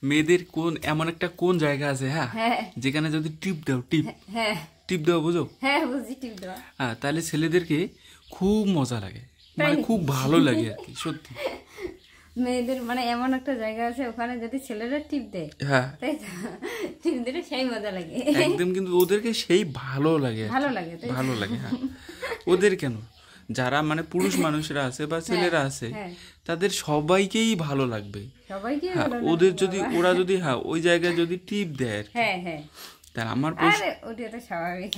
মেয়েদের কোন এমন একটা কোন জায়গা আছে, হ্যাঁ, যেখানে যদি টিপ দাও, টিপ দাও, বুঝো? হ্যাঁ বুঝি, টিপ দাও। হ্যাঁ, তাহলে ছেলেদেরকে খুব মজা লাগে, মানে খুব ভালো লাগে আর কি, সত্যি। মেয়েদের মানে এমন একটা জায়গা আছে ওখানে যদি ছেলেরা টিপ দেয়, হ্যাঁ, তাই তো, টিপ দিলে সেই মজা লাগে একদম। কিন্তু ওদেরকে সেই ভালো লাগে, ভালো লাগে, ভালো লাগে। হ্যাঁ, ওদের কেন, যারা মানে পুরুষ মানুষরা আছে বা ছেলেরা আছে, তাদের সবাইকেই ভালো লাগবে, সবাইকে। হ্যাঁ, ওদের যদি ওরা যদি হ্যাঁ ওই জায়গায় যদি টিপ দেয়, হ্যাঁ হ্যাঁ, তাহলে আমার ওটা তো স্বাভাবিক।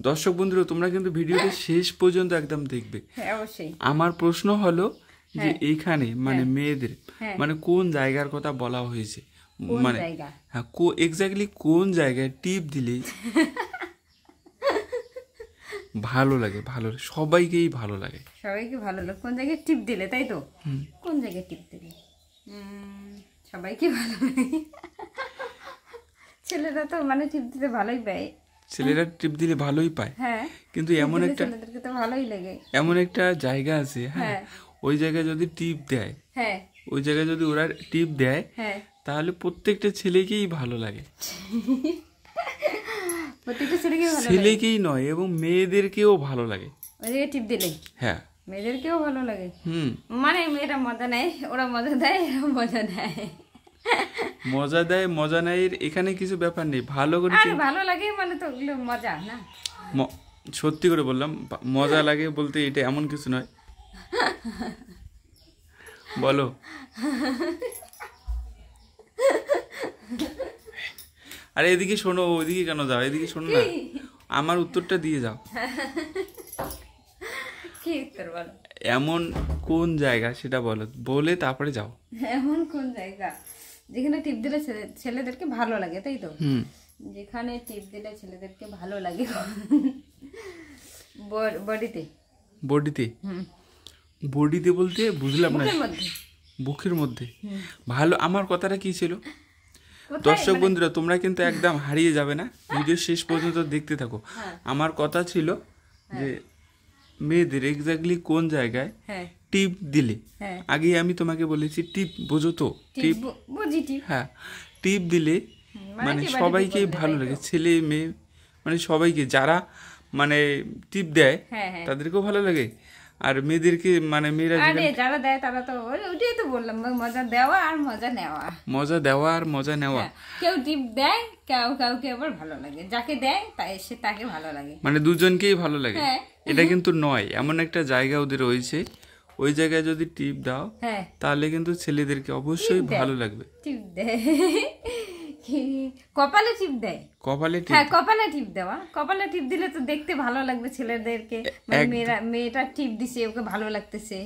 দর্শক বন্ধুরা, তোমরা কিন্তু ভিডিওটা শেষ পর্যন্ত একদম দেখবে। অবশ্যই। আমার প্রশ্ন হলো যে এইখানে মানে মেয়েদের মানে কোন জায়গার কথা বলা হয়েছে, মানে হ্যাঁ এক্স্যাক্টলি কোন জায়গায় টিপ দিলে ভালো লাগে, ভালো লাগে, সবাইকেই ভালো লাগে, সবাইকে ভালো লাগে। কোন জায়গায় টিপ দিলে, তাই তো, কোন জায়গায় টিপ দিলে সবাইকে ভালো লাগে। ছেলেরা তো মানে টিপ দিতে ভালোই পায়, ছেলেরা টিপ দিলে ভালোই পায়। হ্যাঁ, কিন্তু এমন একটা ছেলেদেরকে তো ভালোই লাগে, এমন একটা জায়গা আছে, হ্যাঁ, ওই জায়গায় যদি টিপ দেয়, হ্যাঁ, ওই জায়গায় যদি ওরা টিপ দেয়, হ্যাঁ, তাহলে প্রত্যেকটা ছেলেকেই ভালো লাগে। প্রত্যেকটা ছেলেকেই নয়, এবং মেয়েদেরকেও ভালো লাগে ওই জায়গায় টিপ দিলে। হ্যাঁ, মেয়েদেরকেও ভালো লাগে। মানে মেয়েরা মজা নেয়, ওরা মজা দেয়, এরা মজা নেয়। মজা দেয়, মজা নেয়, এখানে কিছু ব্যাপার নেই। ভালো করে ভালো লাগে মানে তো ওগুলো মজা না। সত্যি করে বললাম, মজা লাগে বলতে এটা এমন কিছু নয়। বলো। আরে এদিকে শোনো, ওইদিকে কেন যাও, এদিকে শোনো না, আমার উত্তরটা দিয়ে যাও। কি উত্তর বলো? এমন কোন জায়গা সেটা বলো, বলে তারপরে যাও। এমন কোন জায়গা যেখানে টিপ দিলে ছেলেদেরকে ভালো লাগে, তাই তো? যেখানে টিপ দিলে ছেলেদেরকে ভালো লাগে বডিতে। বডিতে? বডিতে বলতে বুঝলাম না। বুকের মধ্যে? ভালো। আমার কথাটা কি ছিল? দর্শক বন্ধুরা, তোমরা কিন্তু একদম হারিয়ে যাবে না, ভিডিও শেষ পর্যন্ত দেখতে থাকো। আমার কথা ছিল যে মেয়েদের এক্স্যাক্টলি কোন জায়গায় টিপ দিলে, আগে আমি তোমাকে বলেছি টিপ, বোঝো তো? টিপ বুঝি, টিপ। হ্যাঁ, টিপ দিলে মানে সবাইকেই ভালো লাগে, ছেলে মেয়ে মানে সবাইকে, যারা মানে টিপ দেয় তাদেরকেও ভালো লাগে, আর মেয়েদেরকে মানে মেয়েরা যারা দেয় তারা তো ওইটাই তো বললাম, মজা দেওয়া আর মজা নেওয়া, মজা দেওয়া আর মজা নেওয়া। কেউ টিপ দেয়, কাউকে আবার ভালো লাগে, যাকে দেয় সে তাকে ভালো লাগে, মানে দুজনকেই ভালো লাগে। এটা কিন্তু নয়, এমন একটা জায়গা ওদের রয়েছে, ওই জায়গায় যদি টিপ দাও তাহলে কিন্তু ছেলেদেরকে অবশ্যই ভালো লাগবে। টিপ দেয়, কপালে টিপ দেয়। কপালে টিপ? হ্যাঁ, কপালে টিপ দেওয়া। কপালে টিপ দিলে তো দেখতে ভালো লাগবে ছেলেদেরকে, মেয়েটা টিপ দিছে, ওকে ভালো লাগতেছে,